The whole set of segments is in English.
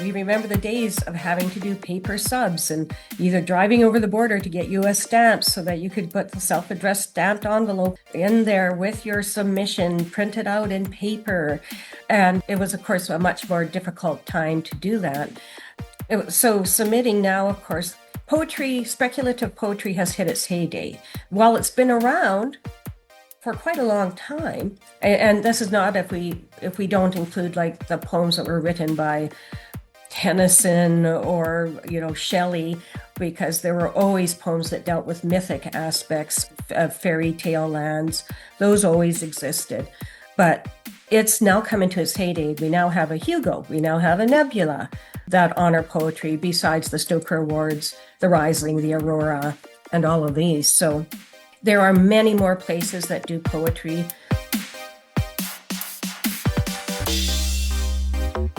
We remember the days of having to do paper subs and either driving over the border to get U.S. stamps so that you could put the self-addressed stamped envelope in there with your submission printed out in paper. And it was, of course, a much more difficult time to do that. So submitting now, of course, poetry, speculative poetry has hit its heyday. While it's been around for quite a long time, and this is not if we don't include like the poems that were written by Tennyson or, Shelley, because there were always poems that dealt with mythic aspects of fairy tale lands. Those always existed. But it's now come into its heyday. We now have a Hugo. We now have a Nebula that honor poetry, besides the Stoker Awards, the Riesling, the Aurora, and all of these. So there are many more places that do poetry.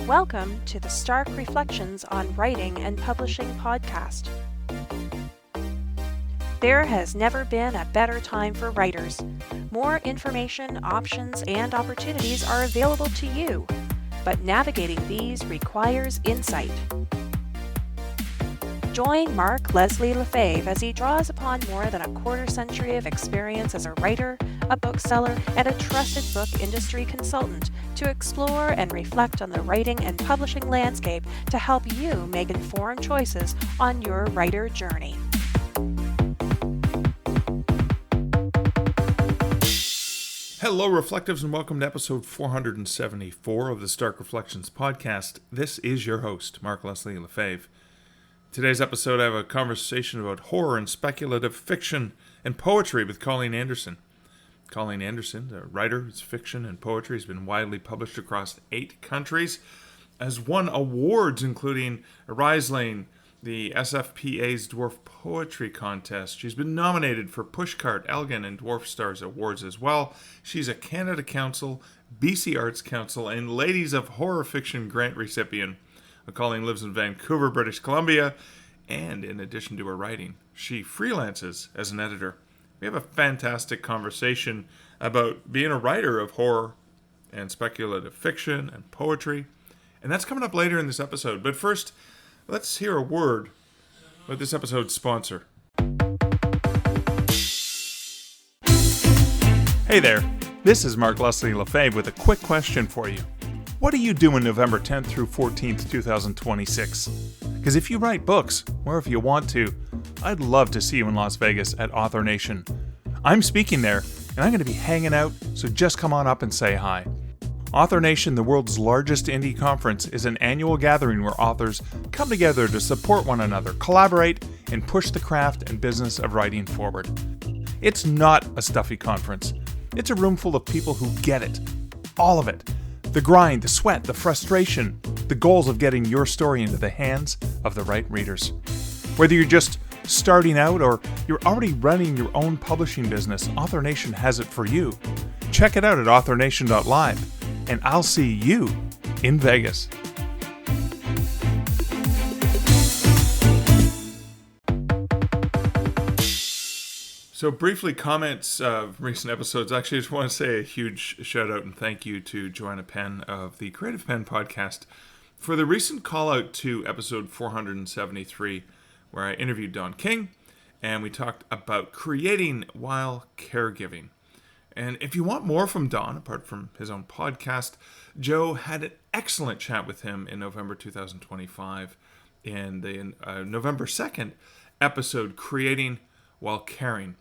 Welcome to the Stark Reflections on Writing and Publishing podcast. There has never been a better time for writers. More information, options, and opportunities are available to you, but navigating these requires insight. Join Mark Leslie Lefebvre as he draws upon more than a quarter century of experience as a writer, a bookseller, and a trusted book industry consultant to explore and reflect on the writing and publishing landscape to help you make informed choices on your writer journey. Hello, Reflectives, and welcome to episode 474 of the Stark Reflections podcast. This is your host, Mark Leslie Lefebvre. Today's episode, I have a conversation about horror and speculative fiction and poetry with Colleen Anderson. Colleen Anderson, a writer whose fiction and poetry has been widely published across 8 countries, has won awards including a Riesling, the SFPA's Dwarf Poetry Contest. She's been nominated for Pushcart, Elgin, and Dwarf Stars Awards as well. She's a Canada Council, BC Arts Council, and Ladies of Horror Fiction grant recipient. Colleen lives in Vancouver, British Columbia, and in addition to her writing, she freelances as an editor. We have a fantastic conversation about being a writer of horror and speculative fiction and poetry, and that's coming up later in this episode. But first, let's hear a word with this episode's sponsor. Hey there, this is Mark Leslie Lefebvre with a quick question for you. What are you doing November 10th through 14th, 2026? Because if you write books, or if you want to, I'd love to see you in Las Vegas at AuthorNation. I'm speaking there, and I'm going to be hanging out, so just come on up and say hi. AuthorNation, the world's largest indie conference, is an annual gathering where authors come together to support one another, collaborate, and push the craft and business of writing forward. It's not a stuffy conference. It's a room full of people who get it. All of it. The grind, the sweat, the frustration, the goals of getting your story into the hands of the right readers. Whether you're just starting out or you're already running your own publishing business, AuthorNation has it for you. Check it out at AuthorNation.live, and I'll see you in Vegas. So briefly, comments of recent episodes. Actually, I just want to say a huge shout out and thank you to Joanna Penn of the Creative Penn podcast for the recent call out to episode 473, where I interviewed Don King and we talked about creating while caregiving. And if you want more from Don, apart from his own podcast, Joe had an excellent chat with him in November 2025 in the November 2nd episode, Creating While Caring,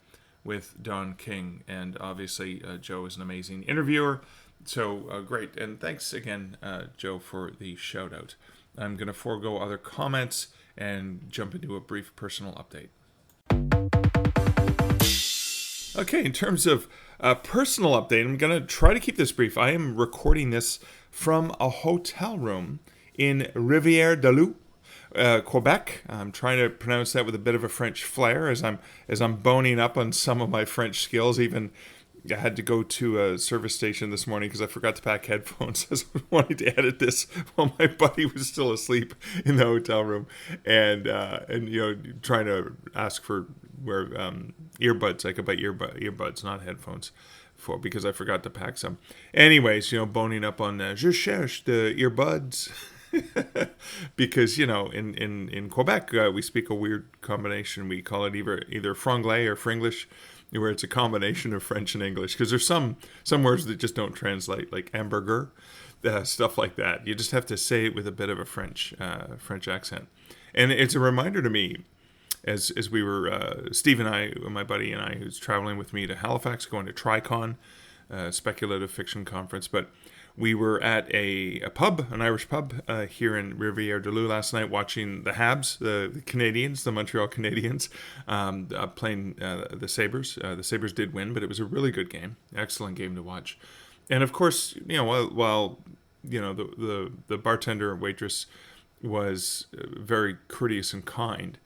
with Don King. And obviously, Joe is an amazing interviewer. So great. And thanks again, Joe, for the shout out. I'm going to forego other comments and jump into a brief personal update. Okay, in terms of personal update, I'm going to try to keep this brief. I am recording this from a hotel room in Rivière-du-Loup, Quebec. I'm trying to pronounce that with a bit of a French flair as I'm boning up on some of my French skills. Even I had to go to a service station this morning because I forgot to pack headphones as I was wanting to edit this while my buddy was still asleep in the hotel room, and trying to ask for where earbuds. I could buy earbuds, not headphones, because I forgot to pack some. Anyways, boning up on je cherche the earbuds. because, in Quebec, we speak a weird combination. We call it either franglais or fringlish, where it's a combination of French and English, because there's some words that just don't translate, like hamburger, stuff like that. You just have to say it with a bit of a French accent. And it's a reminder to me, as we were, Steve and I, my buddy and I, who's traveling with me to Halifax, going to TriCon, Speculative Fiction Conference, but we were at an Irish pub here in Rivière-du-Loup last night, watching the Habs, the Canadians, the Montreal Canadiens, playing the Sabres. The Sabres did win, but it was a really good game, excellent game to watch. And of course, while the bartender and waitress was very courteous and kind,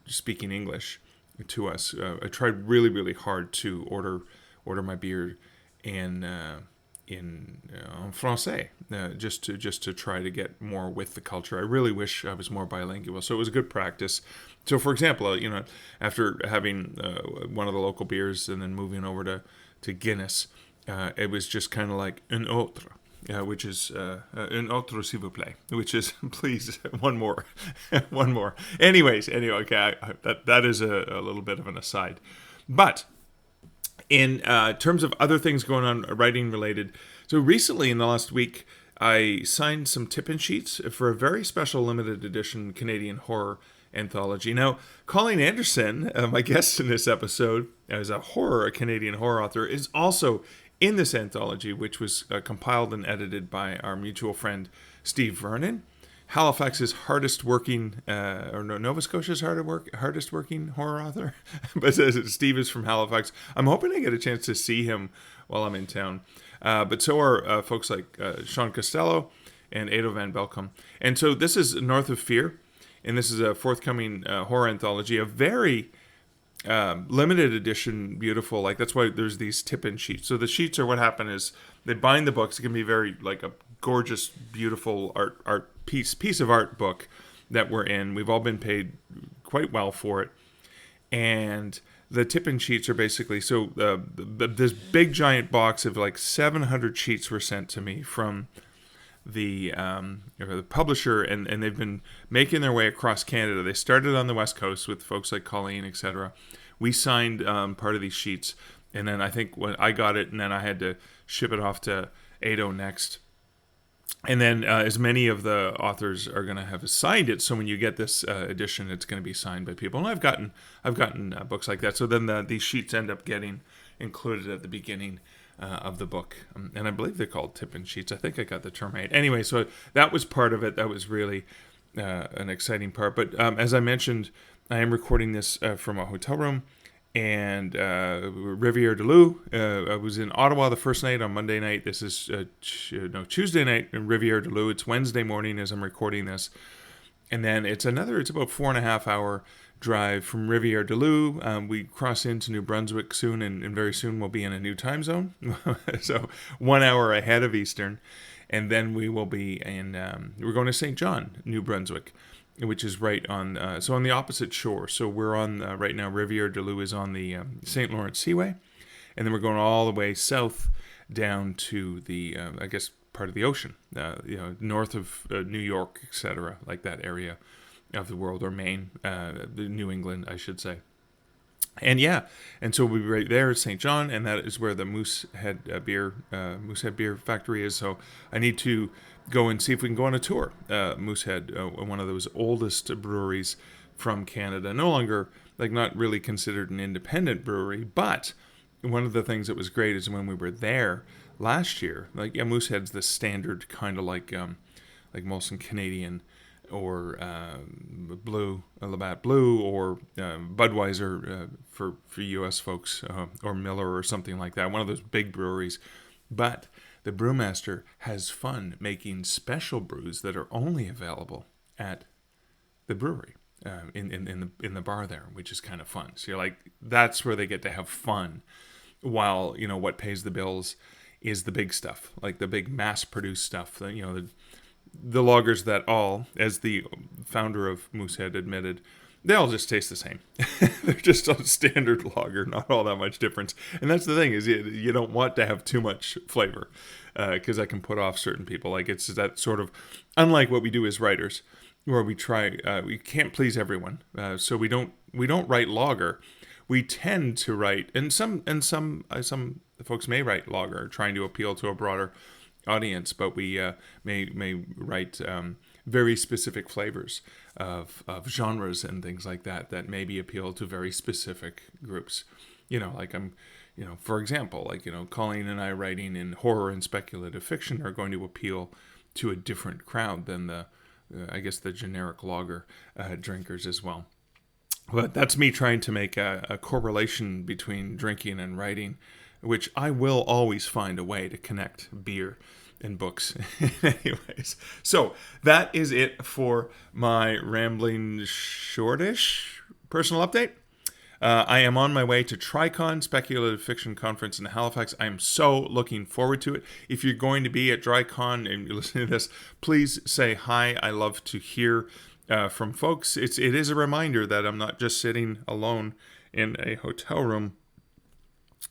speaking English to us, I tried really, really hard to order my beer in français, just to try to get more with the culture. I really wish I was more bilingual, so it was a good practice. So, for example, after having one of the local beers and then moving over to Guinness, it was just kind of like un autre, which is un autre s'il vous plaît, which is please one more, one more. Anyway, okay, that is a little bit of an aside, but in terms of other things going on writing related, so recently in the last week, I signed some tip-in sheets for a very special limited edition Canadian horror anthology. Now, Colleen Anderson, my guest in this episode, as a Canadian horror author, is also in this anthology, which was compiled and edited by our mutual friend Steve Vernon, Halifax's hardest working, Nova Scotia's hardest working horror author. But Steve is from Halifax. I'm hoping I get a chance to see him while I'm in town. But so are folks like Sean Costello and Ado Van Belkom. And so this is North of Fear, and this is a forthcoming horror anthology, a very limited edition, beautiful. Like, that's why there's these tip-in sheets. So the sheets are what happen is they bind the books. It can be very like a gorgeous, beautiful art piece of art book that we're in. We've all been paid quite well for it, and the tip-in sheets are basically this big giant box of like 700 sheets were sent to me from the publisher, and they've been making their way across Canada. They started on the West Coast with folks like Colleen, etc. We signed part of these sheets, and then I think when I got it, and then I had to ship it off to Ado next. And then as many of the authors are going to have signed it, so when you get this edition, it's going to be signed by people. And I've gotten books like that. So then these sheets end up getting included at the beginning of the book, and I believe they're called tip-in sheets. I think I got the term right. Anyway, so that was part of it. That was really an exciting part. But as I mentioned, I am recording this from a hotel room. And Rivière-du-Loup. I was in Ottawa the first night on Monday night. This is Tuesday night in Rivière-du-Loup. It's Wednesday morning as I'm recording this. And then it's about 4.5 hour drive from Rivière-du-Loup. We cross into New Brunswick soon, and very soon we'll be in a new time zone. So 1 hour ahead of Eastern. And then we will be we're going to St. John, New Brunswick, which is right on, on the opposite shore. So we're on, right now, Rivière-du-Loup is on the St. Lawrence Seaway. And then we're going all the way south down to the, part of the ocean, north of New York, etc., like that area of the world, or Maine, New England, I should say. And so we'll be right there at St. John, and that is where the Moosehead Beer Factory is. So I need to go and see if we can go on a tour. Moosehead, one of those oldest breweries from Canada, no longer, not really considered an independent brewery, but one of the things that was great is when we were there last year, Moosehead's the standard kind of like Molson Canadian, or Labatt Blue, or Budweiser for U.S. folks, or Miller or something like that, one of those big breweries. But the brewmaster has fun making special brews that are only available at the brewery, in the bar there, which is kind of fun. So you're like, that's where they get to have fun, while what pays the bills is the big stuff, like the big mass-produced stuff. The lagers that all, as the founder of Moosehead admitted, they all just taste the same. They're just a standard lager, not all that much difference. And that's the thing is you don't want to have too much flavor because that can put off certain people. Like it's that sort of unlike what we do as writers, where we try we can't please everyone, so we don't write lager. We tend to write, and some folks may write lager, trying to appeal to a broader audience, but we may write very specific flavors of genres and things like that maybe appeal to very specific groups. Like for example, like Colleen and I writing in horror and speculative fiction are going to appeal to a different crowd than the I guess the generic lager drinkers as well. But that's me trying to make a correlation between drinking and writing, which I will always find a way to connect beer and books. Anyways, so that is it for my rambling shortish personal update. I am on my way to TriCon, Speculative Fiction Conference in Halifax. I am so looking forward to it. If you're going to be at TriCon and you're listening to this, please say hi. I love to hear from folks. It is a reminder that I'm not just sitting alone in a hotel room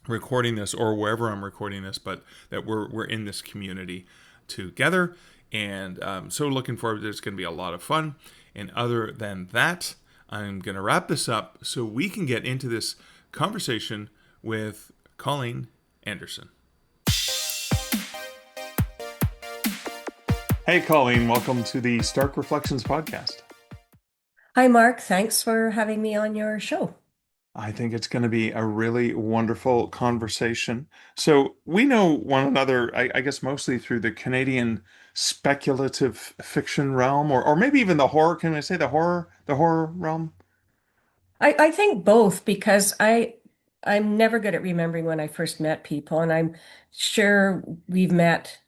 recording this or wherever I'm recording this, but that we're in this community together. And so looking forward to it. It's going to be a lot of fun. And other than that, I'm going to wrap this up so we can get into this conversation with Colleen Anderson. Hey, Colleen, welcome to the Stark Reflections podcast. Hi, Mark. Thanks for having me on your show. I think it's going to be a really wonderful conversation. So we know one another, I guess, mostly through the Canadian speculative fiction realm, or maybe even the horror. Can I say the horror realm? I think both because I'm never good at remembering when I first met people, and I'm sure we've met.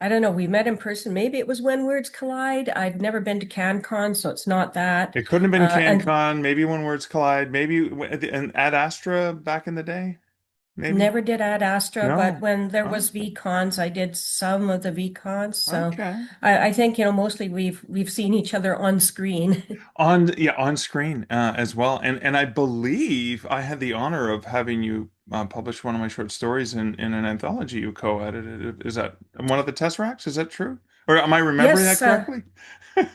I don't know, we met in person. Maybe it was When Words Collide. I've never been to CanCon, so it's not that. It couldn't have been And CanCon, maybe When Words Collide, maybe an Ad Astra back in the day, maybe? never did Ad Astra, but No. when there Oh, was VCons, I did some of the VCons. So okay. I think, mostly we've seen each other on screen. On screen as well. And I believe I had the honor of having you publish one of my short stories in an anthology you co-edited. Is that one of the Tesseracts? Is that true? Or am I remembering that Yes, correctly?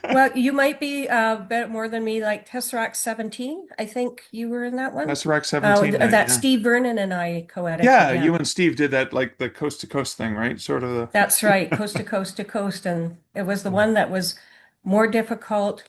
well, you might be a bit more than me, like Tesseracts 17. I think you were in that one. Tesseract 17, That yeah. Steve Vernon and I co-edited, Yeah, yeah. you and Steve did that like the coast to coast thing, right? Sort of the That's right, coast to coast to coast. And it was the one that was more difficult,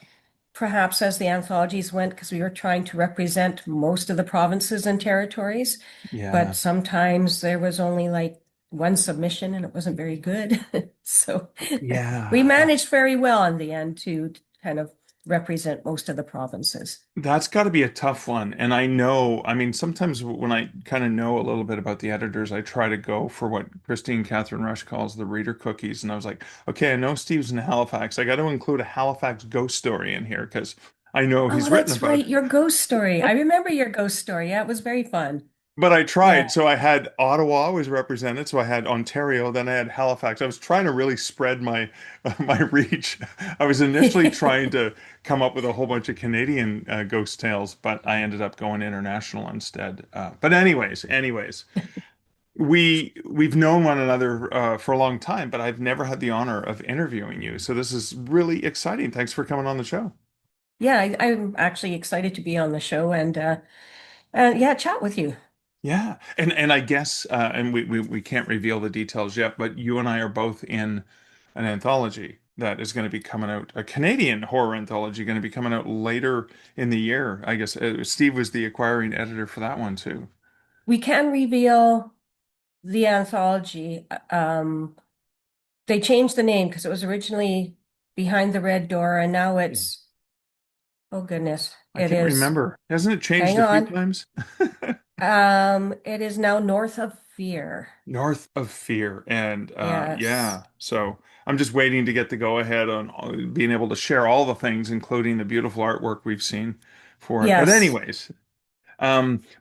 perhaps as the anthologies went, because we were trying to represent most of the provinces and territories. yeah. But sometimes there was only like one submission and it wasn't very good. So we Yeah. managed very well in the end to kind of represent most of the provinces. That's got to be a tough one. And I mean, sometimes when I kind of know a little bit about the editors, I try to go for what Christine Catherine Rush calls the reader cookies. And I was like, okay, I know Steve's in Halifax. I got to include a Halifax ghost story in here because I know Oh, he's written that's about right, it. your ghost story. I remember your ghost story. Yeah, it was very fun. But I tried. Yeah. So I had Ottawa was represented. So I had Ontario, then I had Halifax. I was trying to really spread my my reach. I was initially trying to come up with a whole bunch of Canadian ghost tales, but I ended up going international instead. But anyways, we've known one another for a long time, but I've never had the honor of interviewing you. So this is really exciting. Thanks for coming on the show. Yeah, I'm actually excited to be on the show and yeah, chat with you. Yeah, and I guess and we can't reveal the details yet, but you and I are both in an anthology that is going to be coming out, a Canadian horror anthology going to be coming out later in the year. I guess Steve was the acquiring editor for that one too. We can reveal the anthology. They changed the name because it was originally Behind the Red Door, and now Yeah. it's, oh goodness, I it can't is, remember. Hasn't it changed hang a few on. times? It is now North of Fear. North of Fear, and Yes. yeah, so I'm just waiting to get the go ahead on being able to share all the things, including the beautiful artwork we've seen for it. But Yes. anyways.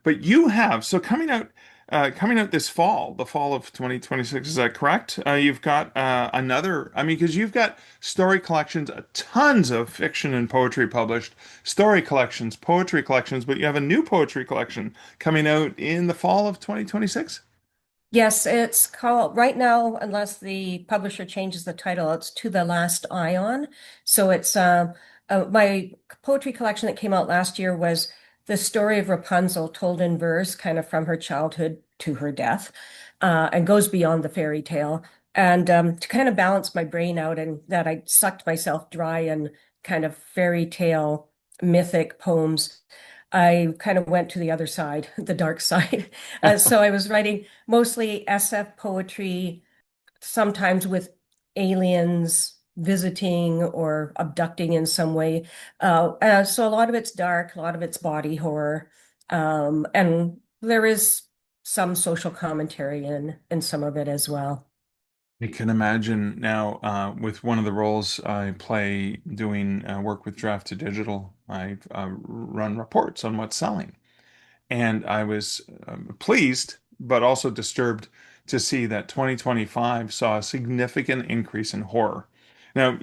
But you have, so coming out, coming out this fall, the fall of 2026. Is that correct? You've got another, I mean, because you've got story collections, tons of fiction and poetry published, story collections, poetry collections, but you have a new poetry collection coming out in the fall of 2026. Yes, it's called right now, unless the publisher changes the title, it's To the Last Ion. So it's my poetry collection that came out last year was the story of Rapunzel told in verse, kind of from her childhood to her death, and goes beyond the fairy tale. And to kind of balance my brain out and that I sucked myself dry and kind of fairy tale mythic poems. I kind of went to the other side, the dark side. So I was writing mostly SF poetry, sometimes with aliens visiting or abducting in some way. So a lot of it's dark, a lot of it's body horror. And there is some social commentary in some of it as well. I can imagine now with one of the roles I play doing work with Draft to Digital, I run reports on what's selling. And I was pleased, but also disturbed to see that 2025 saw a significant increase in horror. Now,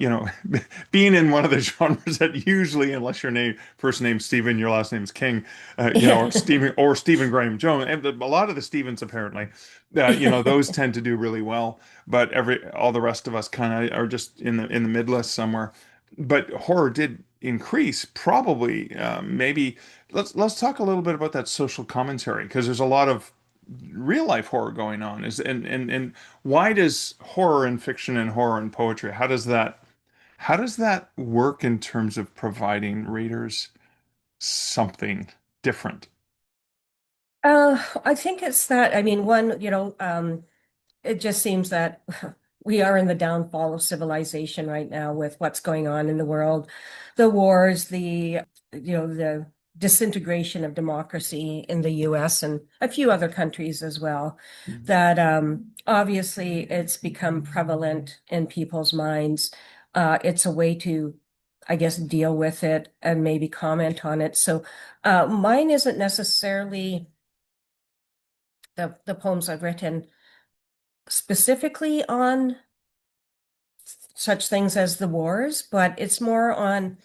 being in one of the genres that usually, unless your first name's Stephen, your last name's King, or Stephen Graham Jones, and a lot of the Stevens apparently, those tend to do really well. But all the rest of us kind of are just in the mid list somewhere. But horror did increase, probably, maybe. Let's talk a little bit about that social commentary because there's a lot of real life horror going on. And why does horror in fiction and horror in poetry, how does that work in terms of providing readers something different? I think it's that, I mean, one, it just seems that we are in the downfall of civilization right now with what's going on in the world, the wars, the disintegration of democracy in the US and a few other countries as well, that obviously it's become prevalent in people's minds. It's a way to, I guess, deal with it and maybe comment on it. So mine isn't necessarily the poems I've written specifically on such things as the wars, but it's more on,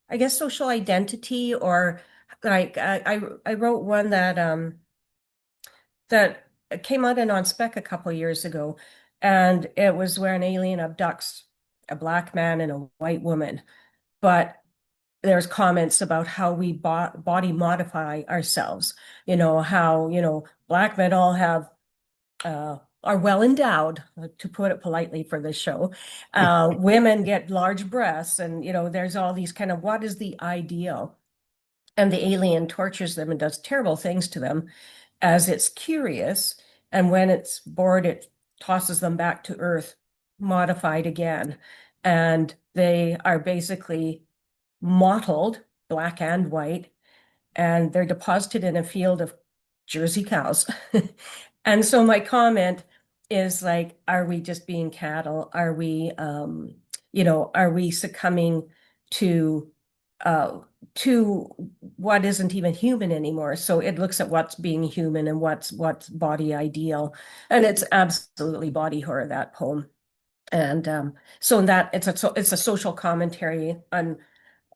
I guess, social identity or like I wrote one that came out in on Spec a couple years ago, and it was where an alien abducts a black man and a white woman, but there's comments about how we body modify ourselves, how black men all have are well endowed, to put it politely for this show. Women get large breasts, and there's all these kind of what is the ideal, and the alien tortures them and does terrible things to them as it's curious, and when it's bored, it tosses them back to Earth, modified again, and they are basically mottled, black and white, and they're deposited in a field of Jersey cows. And so my comment is like, are we just being cattle? Are we succumbing to to what isn't even human anymore? So it looks at what's being human and what's body ideal. And it's absolutely body horror, that poem. And so in that it's a social commentary on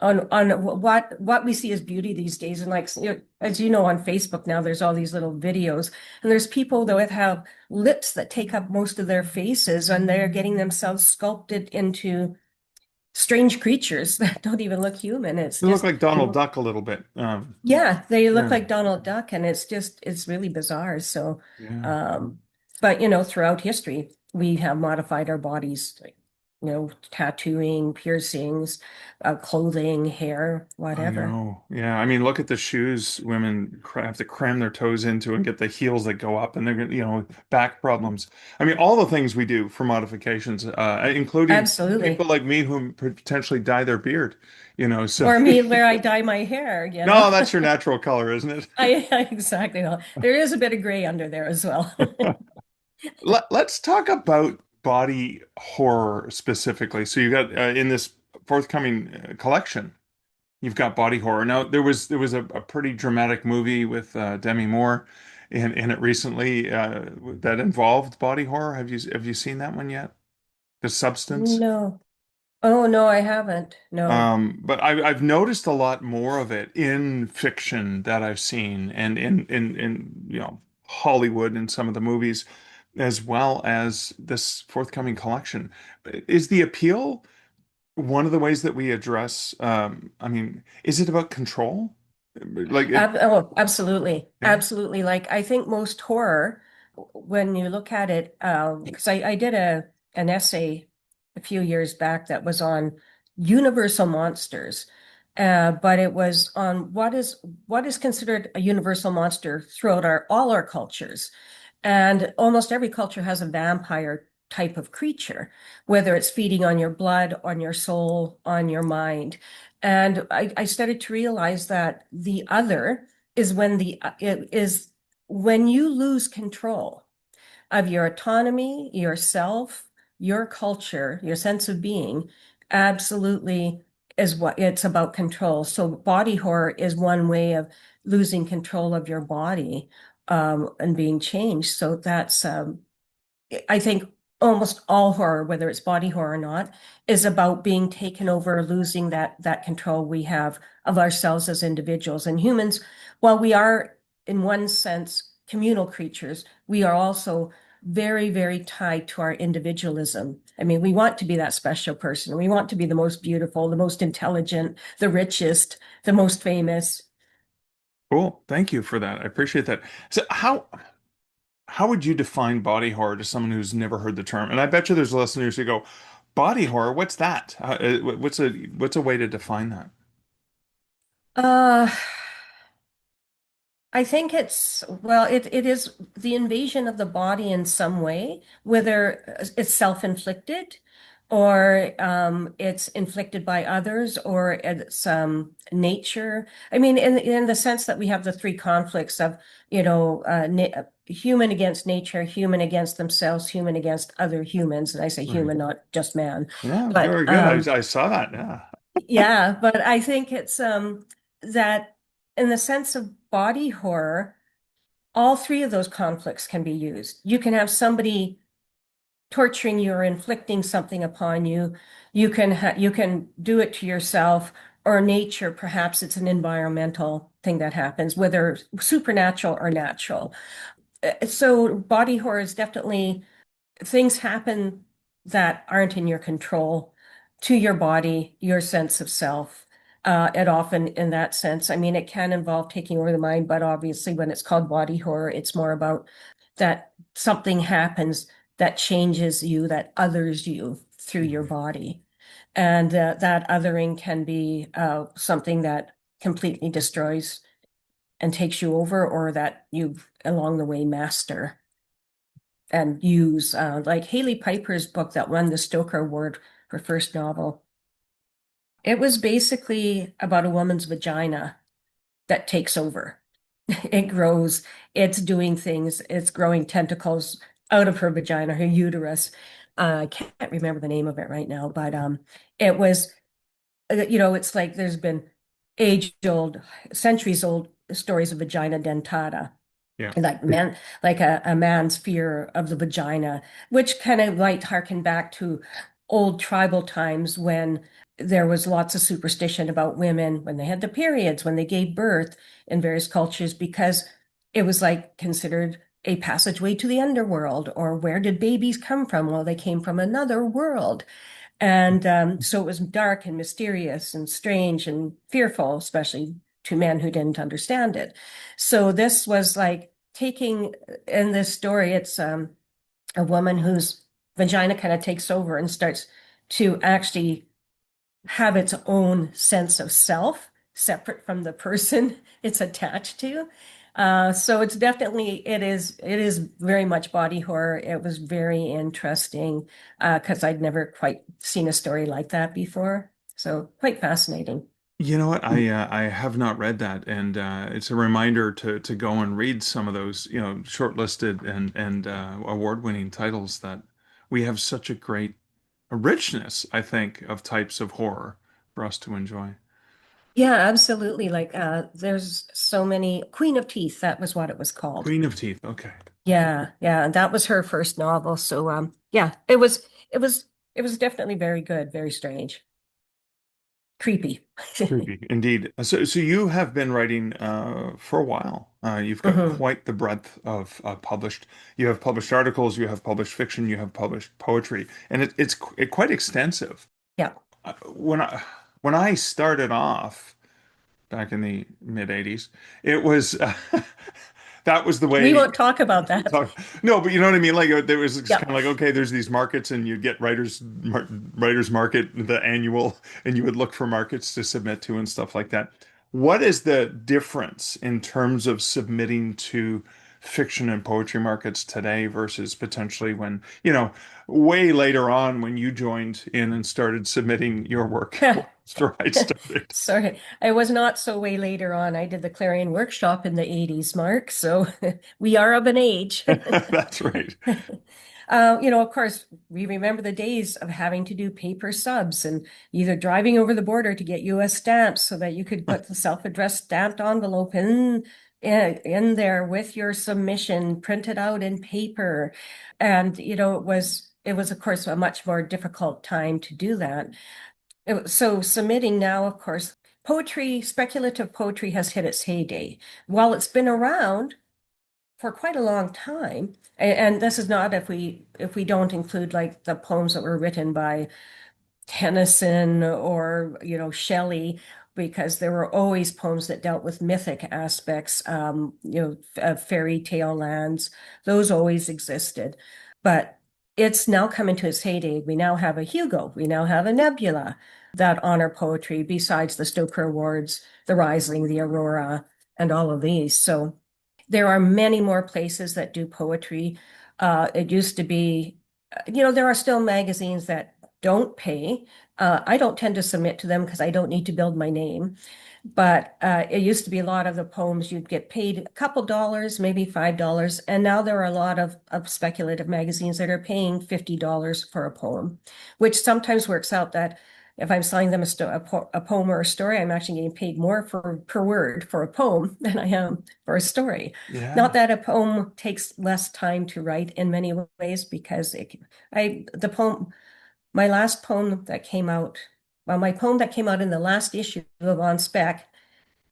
what we see as beauty these days. And like, as you know, on Facebook now, there's all these little videos, and there's people that have lips that take up most of their faces, and they're getting themselves sculpted into strange creatures that don't even look human. It's They look just, like Donald Duck a little bit. yeah, they look Yeah, like Donald Duck, and it's really bizarre. So, yeah. um, but throughout history, we have modified our bodies, like, tattooing, piercings, clothing, hair, I whatever. know. Yeah. I mean, look at the shoes women have to cram their toes into and get the heels that go up and they're going to, back problems. I mean, all the things we do for modifications, including people Absolutely. like me who potentially dye their beard, so Or me, where I dye my hair, no, that's your natural color, isn't it? exactly. Well, there is a bit of gray under there as well. Let's talk about body horror specifically. So you got in this forthcoming collection. You've got body horror. Now there was a pretty dramatic movie with Demi Moore in it recently that involved body horror. Have you seen that one yet? The Substance. No. Oh, no, I haven't. No. But I've noticed a lot more of it in fiction that I've seen, and in Hollywood and some of the movies, as well as this forthcoming collection. Is the appeal one of the ways that we address? I mean, is it about control? Like it, Oh, absolutely. yeah. Absolutely. Like I think most horror, when you look at it, because I did an essay a few years back that was on universal monsters. But it was on what is considered a universal monster throughout all our cultures. And almost every culture has a vampire type of creature, whether it's feeding on your blood, on your soul, on your mind. And I started to realize that the other is it is when you lose control of your autonomy, yourself, your culture, your sense of being, absolutely is what it's about control. So body horror is one way of losing control of your body and being changed. So that's I think almost all horror, whether it's body horror or not, is about being taken over, losing that control we have of ourselves as individuals. And humans, while we are in one sense communal creatures, we are also very, very tied to our individualism. I mean, we want to be that special person. We want to be the most beautiful, the most intelligent, the richest, the most famous. Cool. Thank you for that. I appreciate that. So how would you define body horror to someone who's never heard the term? And I bet you there's listeners who go, body horror, what's that? What's a way to define that? Uh, I think it is the invasion of the body in some way, whether it's self-inflicted or it's inflicted by others or it's nature. I mean, in the sense that we have the three conflicts of, human against nature, human against themselves, human against other humans. And I say Right. human, not just man. Yeah, But very good. I saw that. Yeah. yeah, but I think it's that in the sense of body horror, all three of those conflicts can be used. You can have somebody torturing you or inflicting something upon you. You can do it to yourself or nature. Perhaps it's an environmental thing that happens, whether supernatural or natural. So body horror is definitely things happen that aren't in your control to your body, your sense of self. And often in that sense, I mean, it can involve taking over the mind, but obviously when it's called body horror, it's more about that something happens that changes you, that others you through your Mhm. body. And that othering can be something that completely destroys and takes you over, or that you along the way master and use, like Haley Piper's book that won the Stoker Award for first novel. It was basically about a woman's vagina that takes over. It grows, it's doing things, it's growing tentacles out of her vagina, her uterus. I can't remember the name of it right now, but it was, it's like there's been age-old, centuries-old stories of vagina dentata Yeah. like a man's fear of the vagina, which kind of might harken back to old tribal times when there was lots of superstition about women when they had their periods, when they gave birth in various cultures, because it was like considered a passageway to the underworld, or where did babies come from? Well, they came from another world. And so it was dark and mysterious and strange and fearful, especially to men who didn't understand it. So this was like taking in this story, it's a woman whose vagina kind of takes over and starts to actually have its own sense of self, separate from the person it's attached to. So it's definitely it is very much body horror. It was very interesting because I'd never quite seen a story like that before. So quite fascinating. You know what? I have not read that, and it's a reminder to go and read some of those, shortlisted and award-winning titles that we have such a richness, I think, of types of horror for us to enjoy. Yeah, absolutely. Like there's so many Queen of Teeth, that was what it was called. Queen of Teeth. Okay. Yeah, yeah, and that was her first novel. So yeah, it was definitely very good, very strange. Creepy. Creepy, indeed. So you have been writing for a while. You've got Hmm. quite the breadth of published. You have published articles, you have published fiction, you have published poetry, and it's quite extensive. Yeah. When I started off back in the mid '80s, it was that was the We way. won't talk about that. No, but you know what I mean. Like there was just Yeah. kind of like, okay, there's these markets, and you'd get writers market, the annual, and you would look for markets to submit to and stuff like that. What is the difference in terms of submitting to fiction and poetry markets today versus potentially when, way later on when you joined in and started submitting your work after I started? Sorry, I was not so way later on. I did the Clarion workshop in the 80s, Mark, so we are of an age. That's right. Of course, we remember the days of having to do paper subs and either driving over the border to get US stamps so that you could put the self-addressed stamped envelope in there with your submission printed out in paper. And, it was, of course, a much more difficult time to do that. So submitting now, of course, speculative poetry has hit its heyday. While it's been around for quite a long time, and this is not if we don't include like the poems that were written by Tennyson or Shelley, because there were always poems that dealt with mythic aspects, of fairy tale lands. Those always existed, but it's now come into its heyday. We now have a Hugo, we now have a Nebula that honor poetry, besides the Stoker Awards, the Rising, the Aurora, and all of these. So there are many more places that do poetry. It used to be, there are still magazines that don't pay. I don't tend to submit to them because I don't need to build my name. But it used to be a lot of the poems you'd get paid a couple dollars, maybe $5. And now there are a lot of speculative magazines that are paying $50 for a poem, which sometimes works out that if I'm selling them a poem or a story, I'm actually getting paid more per word for a poem than I am for a story. Not Yeah. that a poem takes less time to write in many ways, because the poem, my last poem that came out, well, my poem that came out in the last issue of On Spec,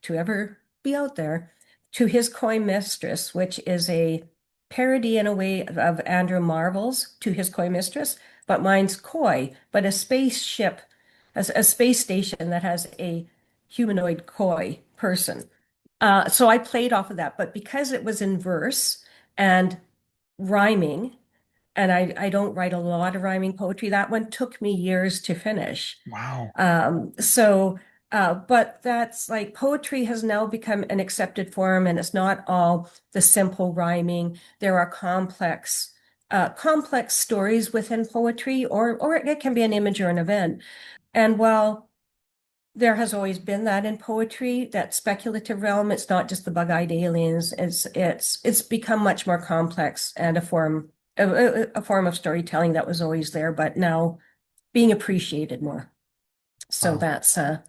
to ever be out there, To His Coy Mistress, which is a parody in a way of Andrew Marvel's To His Coy Mistress, but mine's coy, but a spaceship, a space station that has a humanoid coy person. So I played off of that, but because it was in verse and rhyming, and I don't write a lot of rhyming poetry, that one took me years to finish. Wow. But that's like poetry has now become an accepted form, and it's not all the simple rhyming. There are complex stories within poetry, or it can be an image or an event. And while there has always been that in poetry, that speculative realm, it's not just the bug-eyed aliens. It's become much more complex, and a form of storytelling that was always there, but now being appreciated more. So Wow. that's and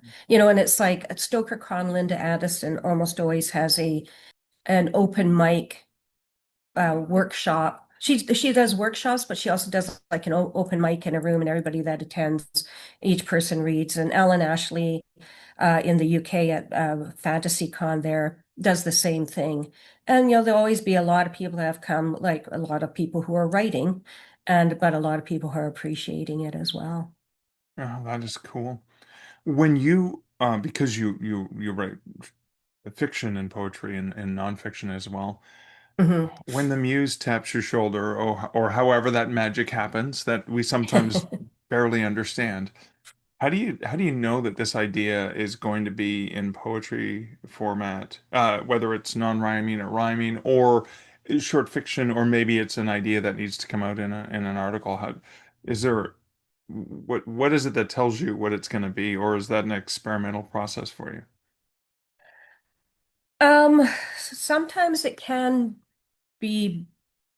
it's like at StokerCon, Linda Addison almost always has an open mic workshop. She does workshops, but she also does like an open mic in a room, and everybody that attends, each person reads. And Ellen Ashley in the UK at FantasyCon there does the same thing. And there'll always be a lot of people that have come, like a lot of people who are writing, but a lot of people who are appreciating it as well. Oh, that is cool. When you, because you write fiction and poetry and nonfiction as well, Mhm. when the muse taps your shoulder, or however that magic happens that we sometimes barely understand, how do you know that this idea is going to be in poetry format, whether it's non-rhyming or rhyming or short fiction, or maybe it's an idea that needs to come out in an article? How is there what is it that tells you what it's going to be, or is that an experimental process for you? Um, Sometimes it can be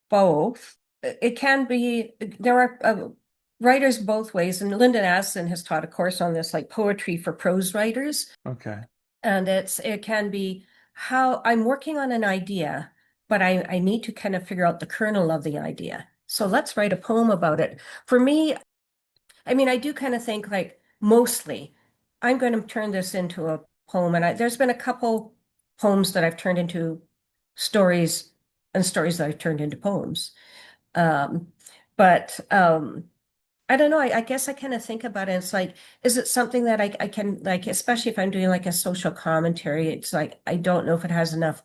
both. It can be, there are writers both ways. And Lyndon Addison has taught a course on this, like poetry for prose writers. Okay. And it can be how I'm working on an idea, but I need to kind of figure out the kernel of the idea. So let's write a poem about it. For me, I mean, I do kind of think like mostly I'm going to turn this into a poem. And there's been a couple poems that I've turned into stories and stories that I've turned into poems. Um, but I don't know. I guess I kind of think about it. It's like, is it something that I can like, especially if I'm doing like a social commentary, it's like I don't know if it has enough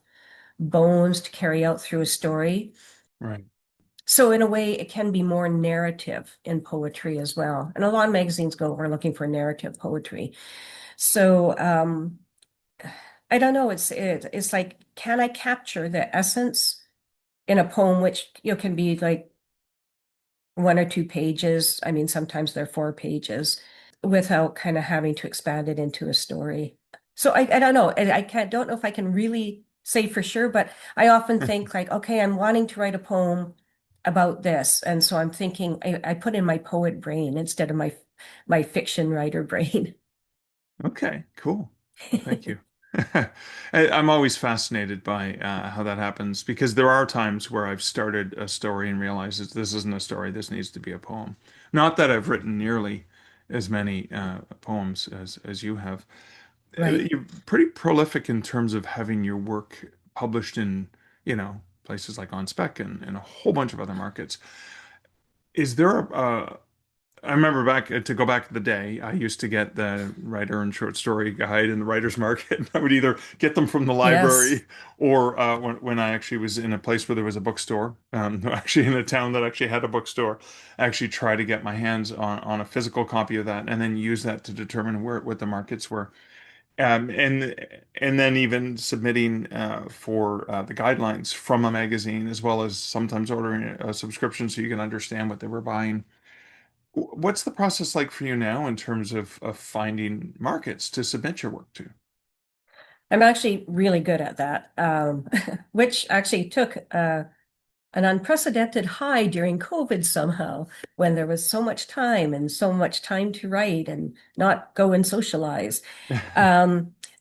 bones to carry out through a story. Right. So in a way, it can be more narrative in poetry as well. And a lot of magazines we're looking for narrative poetry. So I don't know. It's like, can I capture the essence in a poem, which can be like 1 or 2 pages. I mean, sometimes they're 4 pages without kind of having to expand it into a story. So I don't know. I can't don't know if I can really say for sure, but I often think like, okay, I'm wanting to write a poem about this. And so I'm thinking I put in my poet brain instead of my fiction writer brain. Okay, cool. Thank you. I'm always fascinated by how that happens because there are times where I've started a story and realized that this isn't a story, this needs to be a poem. Not that I've written nearly as many poems as you have. Right. You're pretty prolific in terms of having your work published in, places like on Spec and a whole bunch of other markets. Is there I remember back to go back to the day, I used to get the writer and short story guide in the writer's market. I would either get them from the Yes. library or when I actually was in a place where there was a bookstore, actually in a town that actually had a bookstore, I actually try to get my hands on a physical copy of that and then use that to determine what the markets were. And then even submitting for the guidelines from a magazine, as well as sometimes ordering a subscription so you can understand what they were buying. What's the process like for you now in terms of finding markets to submit your work to? I'm actually really good at that, which actually took an unprecedented high during COVID somehow, when there was so much time and so much time to write and not go and socialize.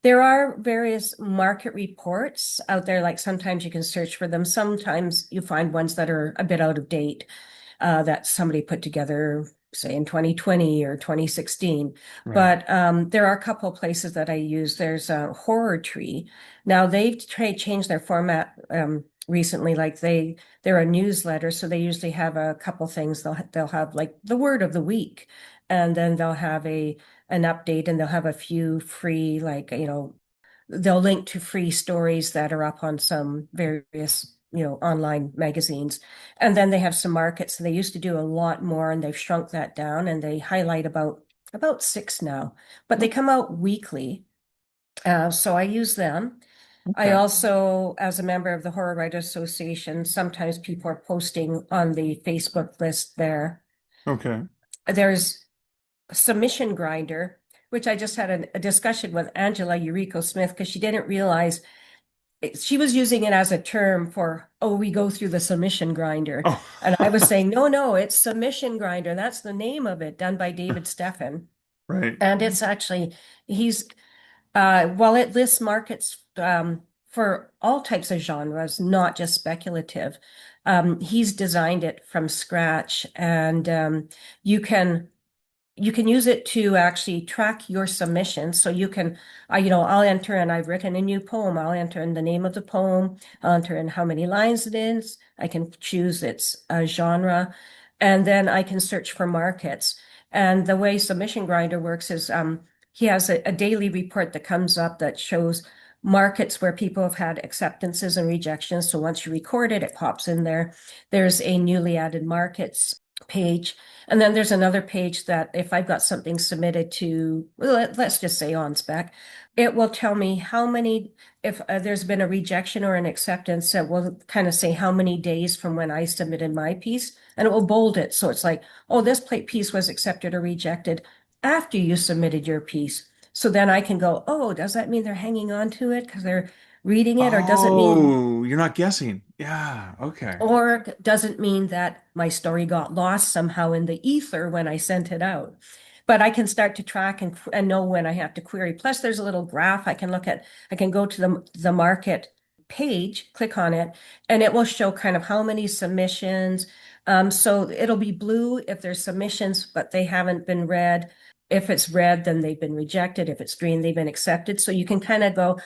There are various market reports out there, like sometimes you can search for them. Sometimes you find ones that are a bit out of date, that somebody put together, say in 2020 or 2016. Right. But there are a couple of places that I use. There's a Horror Tree. Now they've changed their format recently. Like they're a newsletter, so they usually have a couple things. They'll have like the word of the week, and then they'll have an update, and they'll have a few free, like, they'll link to free stories that are up on some various, online magazines. And then they have some markets. So they used to do a lot more, and they've shrunk that down, and they highlight about six now, but they come out weekly. So I use them. I Okay. also, as a member of the Horror Writers Association, sometimes people are posting on the Facebook list there. Okay. There's Submission Grinder, which I just had a discussion with Angela Eureka Smith, because she didn't realize she was using it as a term for, oh, we go through the submission grinder. Oh, And I was saying, no, it's Submission Grinder. That's the name of it, done by David Steffen. right. And it's actually, he's, while it lists markets for all types of genres, not just speculative, he's designed it from scratch. And you can you can use it to actually track your submissions. So you can, I'll enter, and I've written a new poem. I'll enter in the name of the poem. I'll enter in how many lines it is. I can choose its genre, and then I can search for markets. And the way Submission Grinder works is he has a daily report that comes up that shows markets where people have had acceptances and rejections. So once you record it, it pops in there. There's a newly added markets page. And then there's another page that if I've got something submitted to, well, let's just say on spec, it will tell me how many, if there's been a rejection or an acceptance, it will kind of say how many days from when I submitted my piece, and it will bold it. So it's like, oh, this piece was accepted or rejected after you submitted your piece. So then I can go, oh, does that mean they're hanging on to it because reading it, Oh, you're not guessing. Yeah, okay. or doesn't mean that my story got lost somehow in the ether when I sent it out. But I can start to track and know when I have to query. Plus, there's a little graph I can look at. I can go to the market page, click on it, and it will show kind of how many submissions. So it'll be blue if there's submissions, but they haven't been read. If it's red, then they've been rejected. If it's green, they've been accepted. So you can kind of go,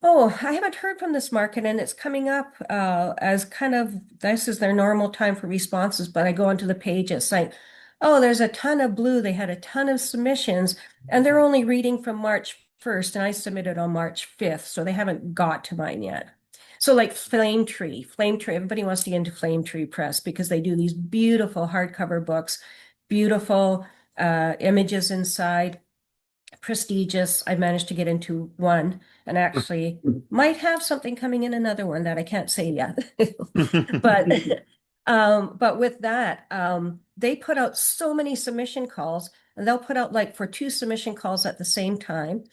oh, I haven't heard from this market, and it's coming up as kind of this is their normal time for responses. But I go onto the page, it's like, oh, there's a ton of blue. They had a ton of submissions, and they're only reading from March 1st, and I submitted on March 5th, so they haven't got to mine yet. So like Flame Tree, everybody wants to get into Flame Tree Press because they do these beautiful hardcover books, beautiful images inside, prestigious. I managed to get into one and actually might have something coming in another one that I can't say yet. But but with that, they put out so many submission calls, and they'll put out like for 2 submission calls at the same time.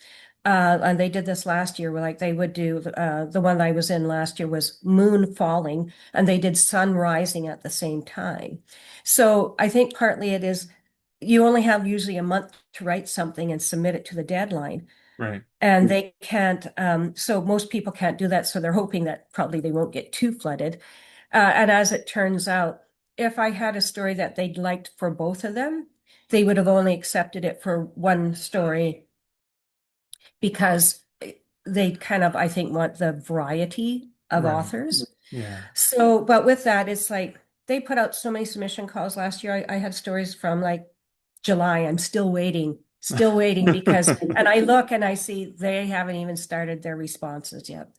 And they did this last year, where like they would do the one that I was in last year was Moon Falling, and they did Sun Rising at the same time. So I think partly it is you only have usually a month to write something and submit it to the deadline. Right. And they can't, so most people can't do that. So they're hoping that probably they won't get too flooded. And as it turns out, if I had a story that they'd liked for both of them, they would have only accepted it for one story because they kind of, I think, want the variety of Right. authors. Yeah. So, but with that, it's like they put out so many submission calls last year. I had stories from like July. I'm still waiting because, and I look and I see they haven't even started their responses yet.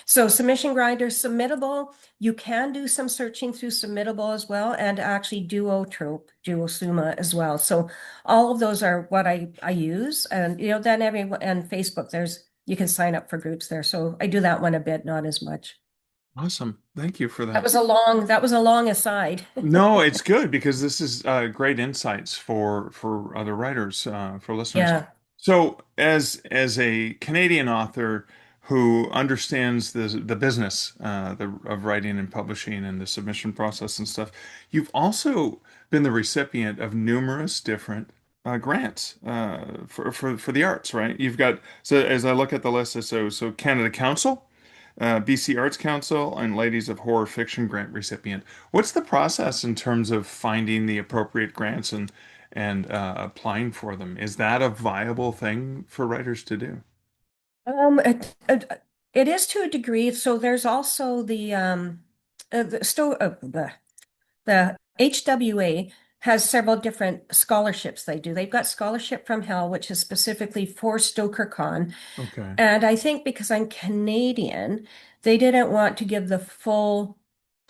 So submission grinder, submittable, you can do some searching through submittable as well, and actually Duosuma as well. So all of those are what I use. And then and Facebook, you can sign up for groups there. So I do that one a bit, not as much. Awesome. Thank you for That that. was a long aside. No, it's good because this is great insights for other writers, for listeners. Yeah. So, as a Canadian author who understands the business of writing and publishing and the submission process and stuff, you've also been the recipient of numerous different grants for the arts, right? You've got, so as I look at the list, so Canada Council, BC Arts Council, and Ladies of Horror Fiction grant recipient. What's the process in terms of finding the appropriate grants and applying for them? Is that a viable thing for writers to do? It is to a degree. So there's also the HWA has several different scholarships they do. They've got Scholarship from Hell, which is specifically for StokerCon. Okay. And I think because I'm Canadian, they didn't want to give the full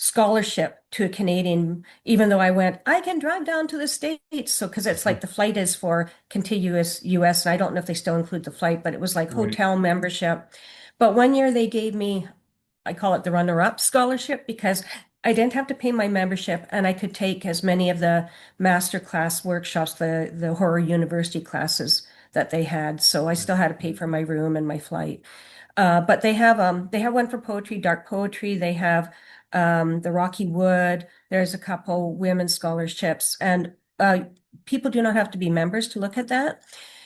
scholarship to a Canadian, even though I can drive down to the States. So, because it's like the flight is for contiguous US, and I don't know if they still include the flight, but it was like Right. hotel membership. But one year they gave me, I call it the runner-up scholarship because I didn't have to pay my membership and I could take as many of the master class workshops, the horror university classes that they had. So I still had to pay for my room and my flight. But they have one for poetry, dark poetry. They have the Rocky Wood. There's a couple women's scholarships, and people do not have to be members to look at that.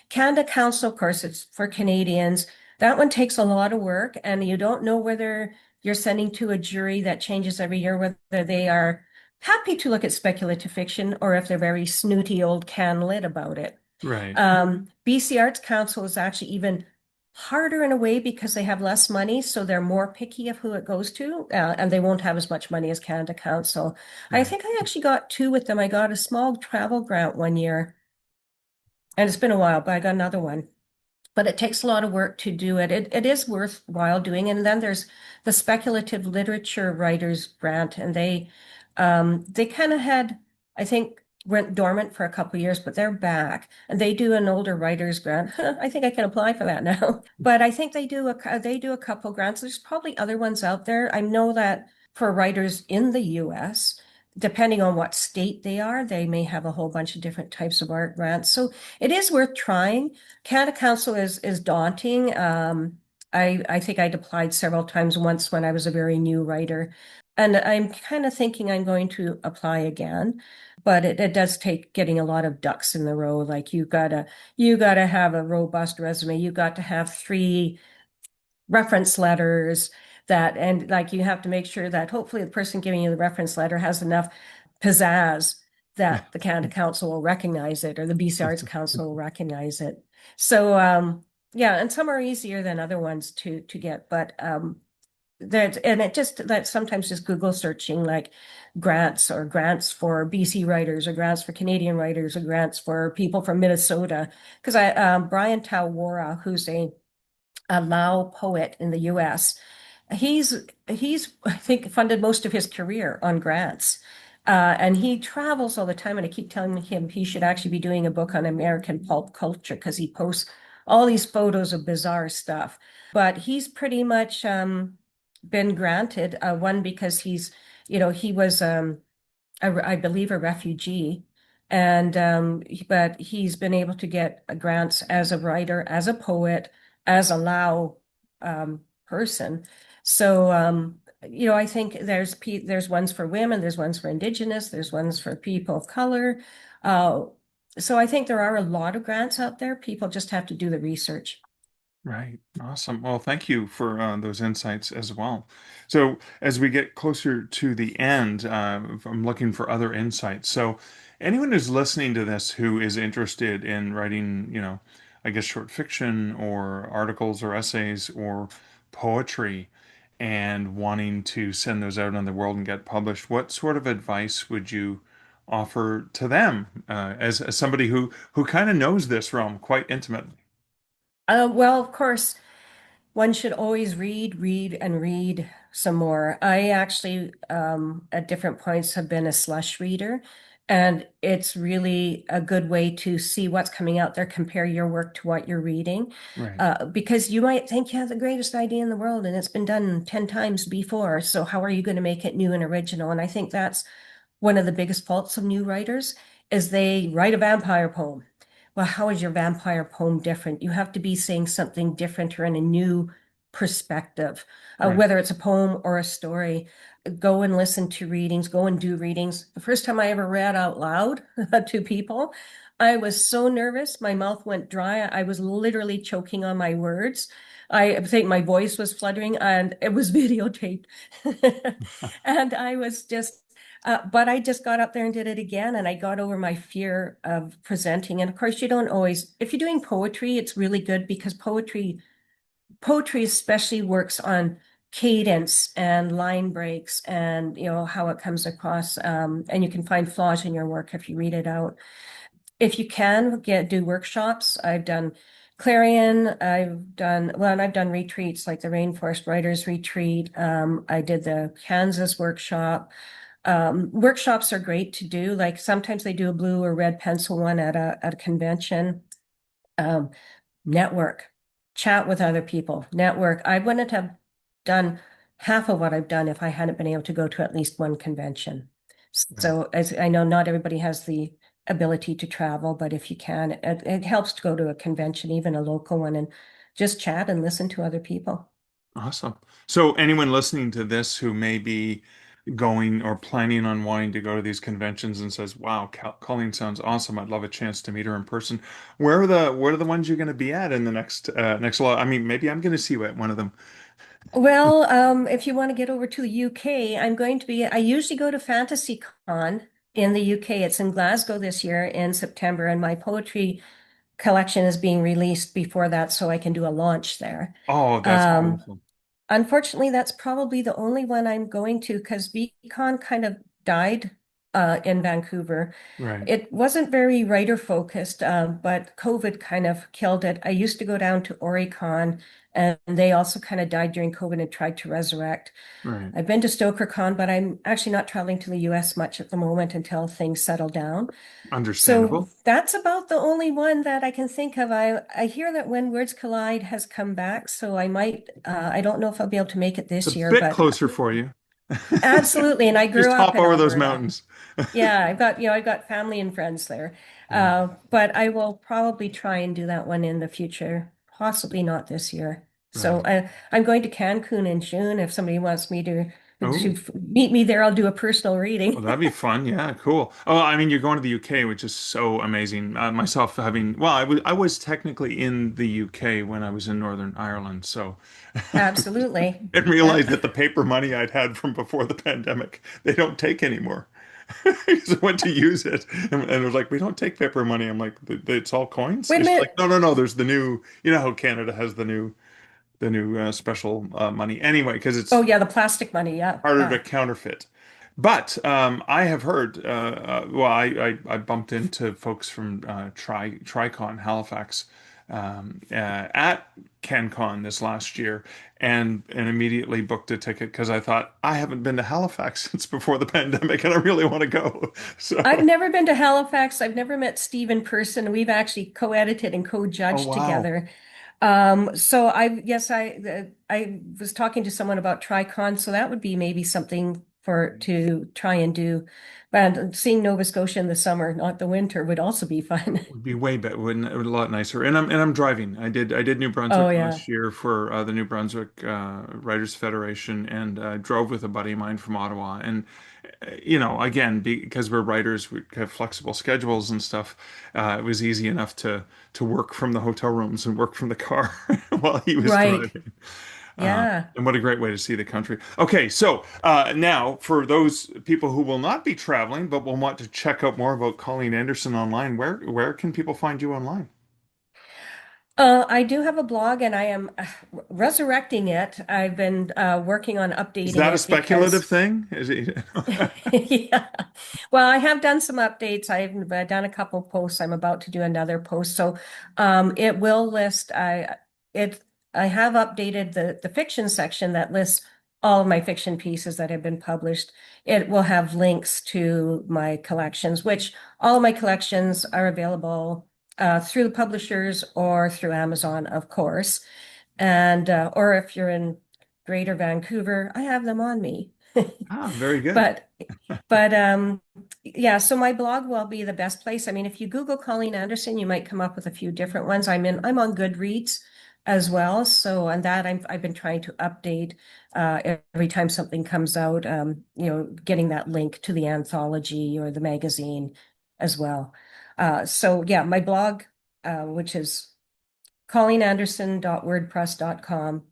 Canada Council, of course, it's for Canadians. That one takes a lot of work, and you don't know whether you're sending to a jury that changes every year, whether they are happy to look at speculative fiction or if they're very snooty old can lit about it. Right. BC Arts Council is actually even harder in a way because they have less money, so they're more picky of who it goes to, and they won't have as much money as Canada Council. I think I actually got two with them. I got a small travel grant one year, and it's been a while, but I got another one. But it takes a lot of work to do it. It is worthwhile doing. And then there's the Speculative Literature Writers Grant, and they kind of had, I think, went dormant for a couple of years, but they're back, and they do an older writers grant. I think I can apply for that now. But I think they do a couple grants. There's probably other ones out there. I know that for writers in the US, depending on what state they are, they may have a whole bunch of different types of art grants. So it is worth trying. Canada Council is daunting. I think I'd applied several times, once when I was a very new writer. And I'm kind of thinking I'm going to apply again, but it does take getting a lot of ducks in the row. Like you gotta have a robust resume. You got to have three reference letters and like you have to make sure that hopefully the person giving you the reference letter has enough pizzazz that the Canada Council will recognize it or the BC Arts Council will recognize it. So yeah, and some are easier than other ones to get, but that and it just that sometimes just Google searching like grants for BC writers or grants for Canadian writers or grants for people from Minnesota. Because Brian Tawara, who's a Lao poet in the US. He's I think funded most of his career on grants. And he travels all the time, and I keep telling him he should actually be doing a book on American pulp culture because he posts all these photos of bizarre stuff. But he's pretty much been granted one because he was I believe a refugee, and but he's been able to get grants as a writer, as a poet, as a Lao person. So I think there's ones for women, there's ones for Indigenous, there's ones for people of color. Uh, so I think there are a lot of grants out there. People just have to do the research. Right. Awesome. Well, thank you for those insights as well. So, as we get closer to the end, I'm looking for other insights. So, anyone who's listening to this who is interested in writing, I guess short fiction or articles or essays or poetry and wanting to send those out in the world and get published, what sort of advice would you offer to them as somebody who kind of knows this realm quite intimately? Well, of course, one should always read, and read some more. I actually, at different points, have been a slush reader, and it's really a good way to see what's coming out there, compare your work to what you're reading, Right. because you might think you have the greatest idea in the world and it's been done 10 times before. So how are you going to make it new and original? And I think that's one of the biggest faults of new writers is they write a vampire poem. Well, how is your vampire poem different? You have to be saying something different or in a new perspective, Right. whether it's a poem or a story. Go and listen to readings, go and do readings. The first time I ever read out loud to people, I was so nervous. My mouth went dry. I was literally choking on my words. I think my voice was fluttering and it was videotaped. And I was just but I just got up there and did it again, and I got over my fear of presenting. And of course, you don't always, if you're doing poetry, it's really good because poetry especially works on cadence and line breaks and how it comes across. And you can find flaws in your work if you read it out. If you can do workshops, I've done Clarion, and I've done retreats like the Rainforest Writers Retreat. I did the Kansas workshop. Workshops are great to do. Like sometimes they do a blue or red pencil one at a convention. Um, Network, chat with other people, network. I wouldn't have done half of what I've done if I hadn't been able to go to at least one convention. Right. So as I know, not everybody has the ability to travel, but if you can, it helps to go to a convention, even a local one, and just chat and listen to other people. Awesome. So, anyone listening to this who may be going or planning on wanting to go to these conventions and says, "Wow, Colleen sounds awesome. I'd love a chance to meet her in person." Where are the ones you're going to be at in the next lot? I mean, maybe I'm going to see you at one of them. Well, if you want to get over to the UK, I usually go to Fantasy Con in the UK. It's in Glasgow this year in September, and my poetry collection is being released before that, so I can do a launch there. Oh, that's Um, wonderful. Unfortunately, that's probably the only one I'm going to because VCon kind of died in Vancouver. Right. It wasn't very writer focused, but COVID kind of killed it. I used to go down to Oricon, and they also kind of died during COVID and tried to resurrect. Right. I've been to StokerCon, but I'm actually not traveling to the US much at the moment until things settle down. So Understandable. that's about the only one that I can think of. I hear that When Words Collide has come back, so I don't know if I'll be able to make it It's a this year, bit but closer for you. absolutely. And I grew Just up hop in over those Alberta. mountains. Yeah, I've got family and friends there. Yeah. But I will probably try and do that one in the future, possibly not this year. So Right. I'm going to CanCun in June. If somebody wants me Oh, to meet me there, I'll do a personal well, reading. that'd be fun. Yeah, cool. Oh, I mean, you're going to the UK, which is so amazing. Myself having, well, I was technically in the UK when I was in Northern Ireland, so Absolutely. and Yeah. realized that the paper money I'd had from before the pandemic, they don't take anymore. So I went to use it, and it was like, we don't take paper money. I'm like, It's all coins." Wait a And she's like, minute. "No, no, no. There's the new. You know how Canada has the new special money anyway, because Oh it's yeah, the plastic money. Yeah. harder to Yeah. counterfeit." But I have heard. Well, I bumped into folks from Tricon Halifax at CanCon this last year, and immediately booked a ticket because I thought I haven't been to Halifax since before the pandemic, and I really want to go. I've So, never been to Halifax. I've never met Steve in person. We've actually co-edited and oh co-judged wow. together. So I was talking to someone about TriCon, so that would be maybe something for to try and do. But seeing Nova Scotia in the summer, not the winter, would also be fun. Would be way better, wouldn't it? Would be a lot nicer. And I'm driving. I did New Oh Brunswick yeah. last year for the New Brunswick Writers Federation, and drove with a buddy of mine from Ottawa. And again, because we're writers, we have flexible schedules and stuff. It was easy enough to work from the hotel rooms and work from the car while he was Right. driving. Yeah. And what a great way to see the country. Okay, so now for those people who will not be traveling but will want to check out more about Colleen Anderson online, where can people find you online? I do have a blog and I am resurrecting it. I've been working on Is updating that a it speculative because thing? Is it? yeah. Well, I have done some updates. I've done a couple posts. I'm about to do another post. So it will list it I have updated the fiction section that lists all of my fiction pieces that have been published. It will have links to my collections, which all of my collections are available through the publishers or through Amazon, of course. And or if you're in Greater Vancouver, I have them on me. Very good. But but yeah, so my blog will be the best place. I mean, if you Google Colleen Anderson, you might come up with a few different ones. I'm on Goodreads as well. So on that I've been trying to update every time something comes out, getting that link to the anthology or the magazine as well. So yeah, my blog, which is colleenanderson.wordpress.com,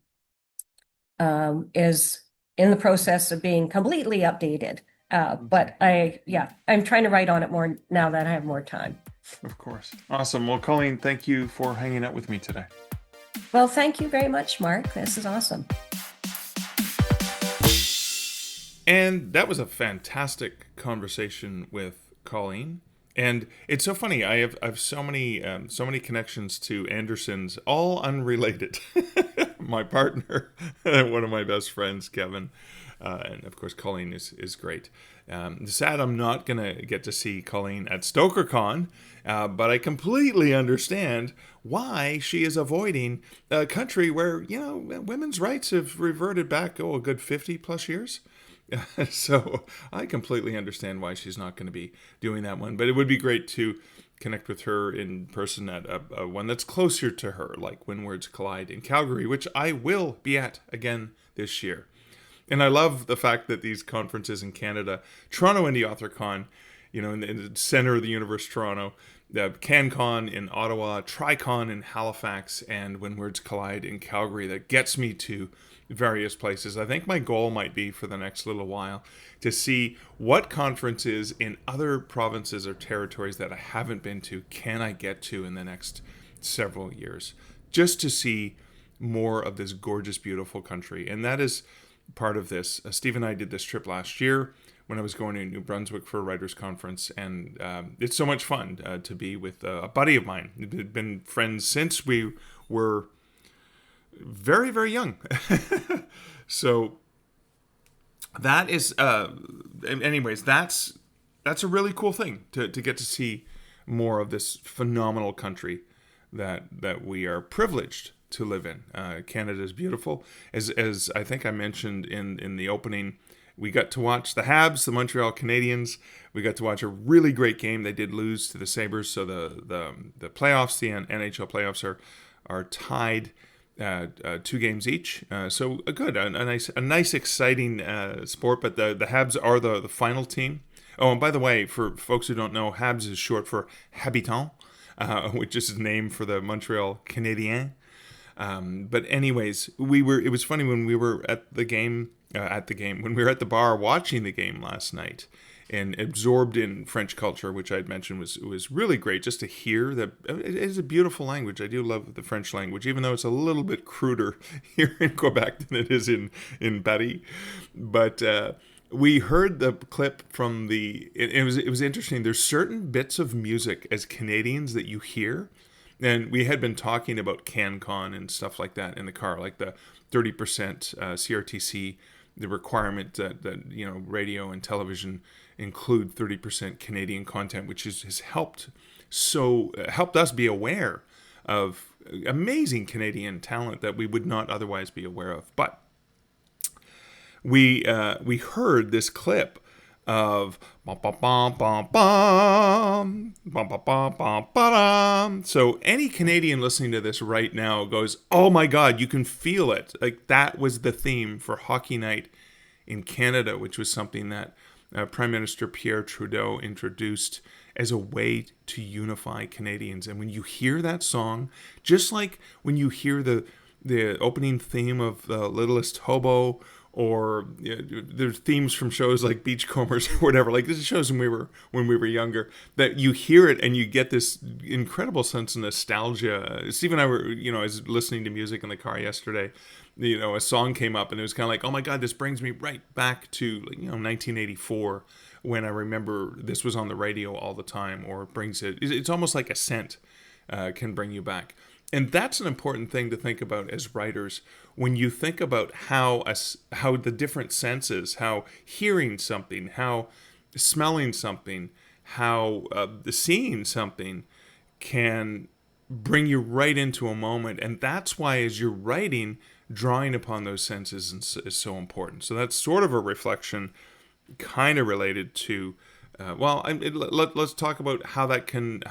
is in the process of being completely updated. But I'm trying to write on it more now that I have more time. Of course. Awesome. Well, Colleen, thank you for hanging out with me today. Well, thank you very much, Mark. This is awesome. And that was a fantastic conversation with Colleen. And it's so funny. I have so many connections to Andersons, all unrelated. My partner, one of my best friends, Kevin, and of course Colleen is great. Sad I'm not gonna get to see Colleen at StokerCon, but I completely understand why she is avoiding a country where women's rights have reverted back a good 50 plus years. So I completely understand why she's not going to be doing that one, but it would be great to connect with her in person at a one that's closer to her, like When Words Collide in Calgary, which I will be at again this year. And I love the fact that these conferences in Canada, Toronto Indie AuthorCon, in the center of the universe, Toronto, CanCon in Ottawa, TriCon in Halifax, and When Words Collide in Calgary, that gets me to various places. I think my goal might be for the next little while to see what conferences in other provinces or territories that I haven't been to can I get to in the next several years, just to see more of this gorgeous, beautiful country. And that is part of this. Steve and I did this trip last year when I was going to New Brunswick for a writers' conference, and it's so much fun to be with a buddy of mine. We've been friends since we were very, very young. So that is, anyways, that's a really cool thing to get to see more of this phenomenal country that we are privileged to live in. Canada is beautiful. As I think I mentioned in the opening, we got to watch the Habs, the Montreal Canadiens. We got to watch a really great game. They did lose to the Sabres, so the playoffs, the NHL playoffs are tied 2 games each. So good, a nice, exciting sport. But the Habs are the final team. Oh, and by the way, for folks who don't know, Habs is short for Habitant, which is the name for the Montreal Canadiens. But anyways, it was funny when we were at the game, when we were at the bar watching the game last night and absorbed in French culture, which I'd mentioned was really great just to hear that. It is a beautiful language. I do love the French language, even though it's a little bit cruder here in Quebec than it is in Paris. But, we heard the clip from it was interesting. There's certain bits of music as Canadians that you hear. And we had been talking about CanCon and stuff like that in the car, like the 30% CRTC, the requirement that radio and television include 30% Canadian content, which has helped us be aware of amazing Canadian talent that we would not otherwise be aware of. But we heard this clip of bum, bum, bum, bum, bum, bum, bum, bum, bum, ba-dum. So any Canadian listening to this right now goes, oh my God, you can feel it. Like that was the theme for Hockey Night in Canada, which was something that Prime Minister Pierre Trudeau introduced as a way to unify Canadians. And when you hear that song, just like when you hear the opening theme of Littlest Hobo, or there's themes from shows like Beachcombers or whatever. Like this is shows when we were younger, that you hear it and you get this incredible sense of nostalgia. Steve and I were, I was listening to music in the car yesterday. A song came up and it was kind of like, oh my God, this brings me right back to 1984 when I remember this was on the radio all the time, or it's almost like a scent can bring you back. And that's an important thing to think about as writers when you think about how the different senses, how hearing something, how smelling something, how seeing something can bring you right into a moment. And that's why as you're writing, drawing upon those senses is so important. So that's sort of a reflection kind of related to, let's talk about how that can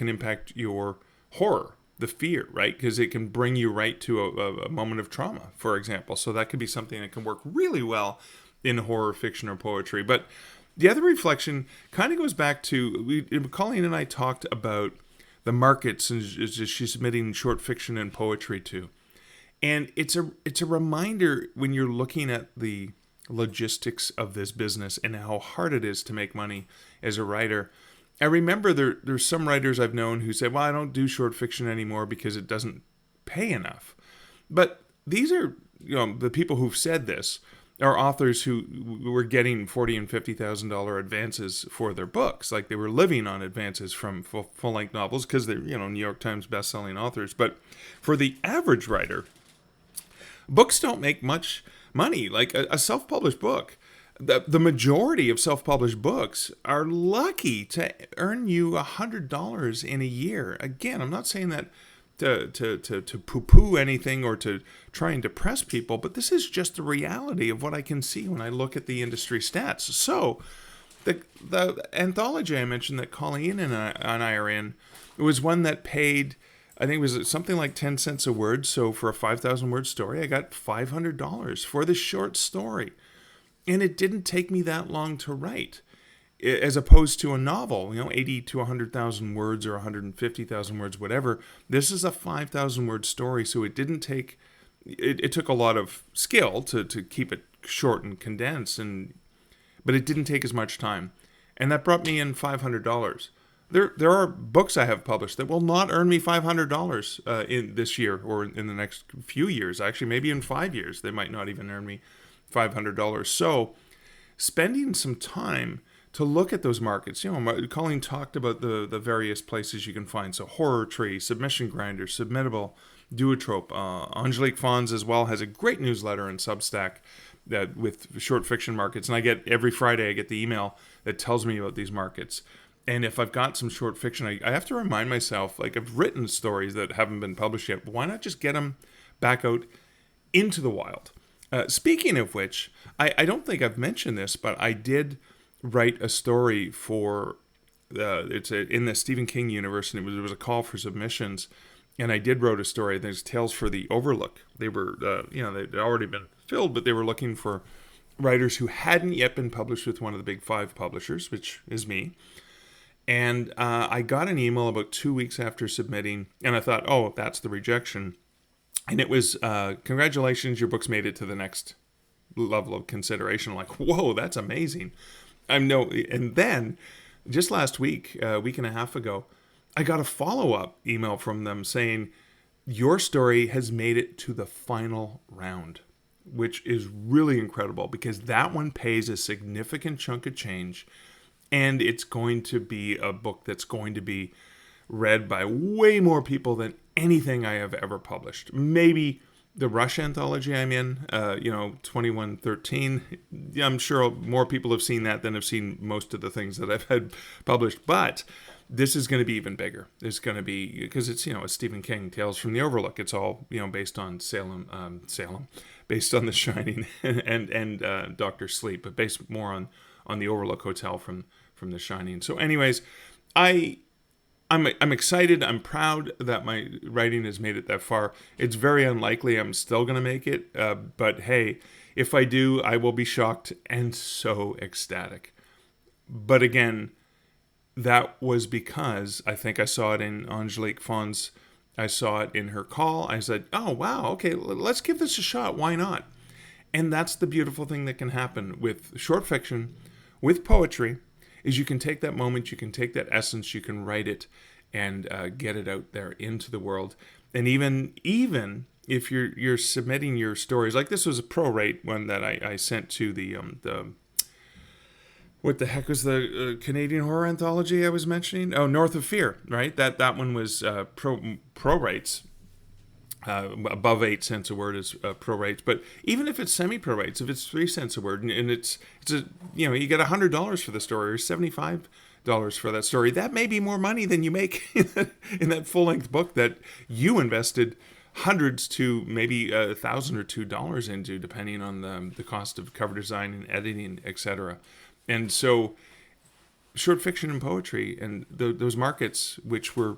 impact your horror. The fear, right? Because it can bring you right to a moment of trauma, for example. So that could be something that can work really well in horror fiction or poetry. But the other reflection kind of goes back to, Colleen and I talked about the markets and she's submitting short fiction and poetry to. And it's a reminder when you're looking at the logistics of this business and how hard it is to make money as a writer. I remember there's some writers I've known who say, well, I don't do short fiction anymore because it doesn't pay enough. But these are, the people who've said this are authors who were getting $40,000 and $50,000 advances for their books. Like they were living on advances from full-length novels because they're, New York Times best-selling authors. But for the average writer, books don't make much money. Like a self-published book, the majority of self-published books are lucky to earn you $100 in a year. Again, I'm not saying that to poo-poo anything or to try and depress people, but this is just the reality of what I can see when I look at the industry stats. So the anthology I mentioned that Colleen and I are in, it was one that paid, I think it was something like 10 cents a word. So for a 5,000 word story, I got $500 for this short story. And it didn't take me that long to write, as opposed to a novel, 80 to 100,000 words or 150,000 words, whatever. This is a 5,000 word story, so it didn't take, it took a lot of skill to keep it short and condensed, but it didn't take as much time. And that brought me in $500. There are books I have published that will not earn me $500 in this year or in the next few years. Actually, maybe in 5 years, they might not even earn me $500. So spending some time to look at those markets, Colleen talked about the various places you can find. So Horror Tree, Submission Grinder, Submittable, Duotrope. Angelique Fons as well has a great newsletter in Substack with short fiction markets. And every Friday I get the email that tells me about these markets. And if I've got some short fiction, I have to remind myself, like I've written stories that haven't been published yet, but why not just get them back out into the wild? Speaking of which, I don't think I've mentioned this, but I did write a story for in the Stephen King universe, and it was a call for submissions. And I did wrote a story. There's Tales for the Overlook. They were, they'd already been filled, but they were looking for writers who hadn't yet been published with one of the big 5 publishers, which is me. And I got an email about 2 weeks after submitting, and I thought, oh, that's the rejection. And it was, congratulations, your book's made it to the next level of consideration. Like, whoa, that's amazing. And then, just last week, a week and a half ago, I got a follow-up email from them saying, your story has made it to the final round, which is really incredible because that one pays a significant chunk of change, and it's going to be a book that's going to be read by way more people than anything I have ever published. Maybe the Rush anthology I'm in, 2113. I'm sure more people have seen that than have seen most of the things that I've had published. But this is going to be even bigger. It's going to be, because it's, it's Stephen King, Tales from the Overlook. It's all, based on Salem, based on The Shining and Dr. Sleep, but based more on the Overlook Hotel from The Shining. So anyways, I'm excited. I'm proud that my writing has made it that far. It's very unlikely I'm still going to make it. But hey, if I do, I will be shocked and so ecstatic. But again, that was because I think I saw it in Angelique Fawn's, I saw it in her call. I said, oh, wow, okay, let's give this a shot. Why not? And that's the beautiful thing that can happen with short fiction, with poetry, is you can take that moment, you can take that essence, you can write it and get it out there into the world. And even if you're submitting your stories, like this was a pro-rate one that I sent to the what the heck was the Canadian horror anthology I was mentioning? Oh, North of Fear, right? That one was pro rates. Above 8 cents a word is pro rates. But even if it's semi-pro rates, if it's 3 cents a word, and it's you get $100 for the story or $75 for that story, that may be more money than you make in that full-length book that you invested hundreds to maybe $1,000 or $2 into, depending on the cost of cover design and editing, etc. And so short fiction and poetry and those markets, which were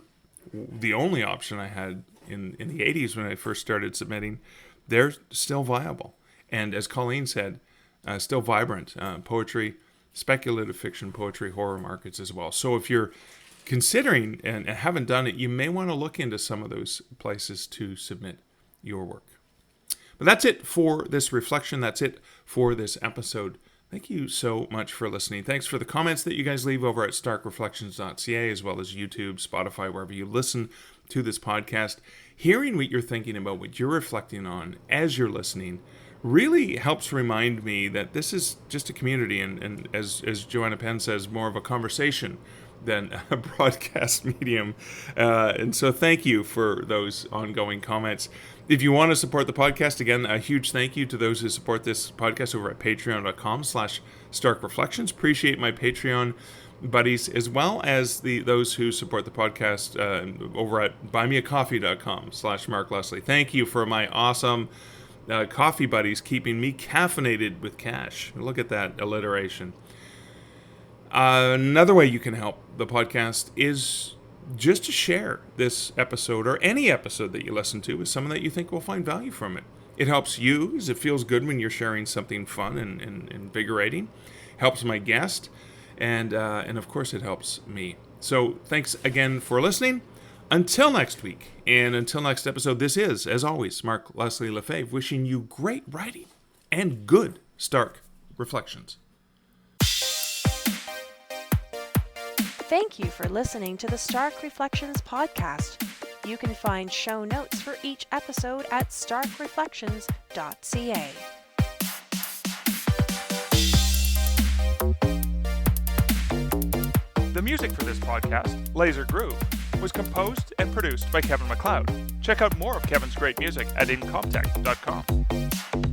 the only option I had in the 80s when I first started submitting, they're still viable. And as Colleen said, still vibrant. Poetry, speculative fiction, poetry, horror markets as well. So if you're considering and haven't done it, you may want to look into some of those places to submit your work. But that's it for this reflection. That's it for this episode. Thank you so much for listening. Thanks for the comments that you guys leave over at starkreflections.ca, as well as YouTube, Spotify, wherever you listen to this podcast. Hearing what you're thinking about, what you're reflecting on as you're listening, really helps remind me that this is just a community, and as Joanna Penn says, more of a conversation than a broadcast medium. And so thank you for those ongoing comments. If you want to support the podcast, again, a huge thank you to those who support this podcast over at patreon.com/starkreflections. Appreciate my Patreon buddies, as well as those who support the podcast over at buymeacoffee.com/Mark Leslie. Thank you for my awesome coffee buddies keeping me caffeinated with cash. Look at that alliteration. Another way you can help the podcast is just to share this episode or any episode that you listen to with someone that you think will find value from it. It helps you, as it feels good when you're sharing something fun and invigorating. Helps my guest, and of course it helps me. So thanks again for listening. Until next week, and until next episode, this is, as always, Mark Leslie Lefebvre wishing you great writing and good Stark Reflections. Thank you for listening to the Stark Reflections podcast. You can find show notes for each episode at starkreflections.ca. The music for this podcast, Laser Groove, was composed and produced by Kevin MacLeod. Check out more of Kevin's great music at incomptech.com.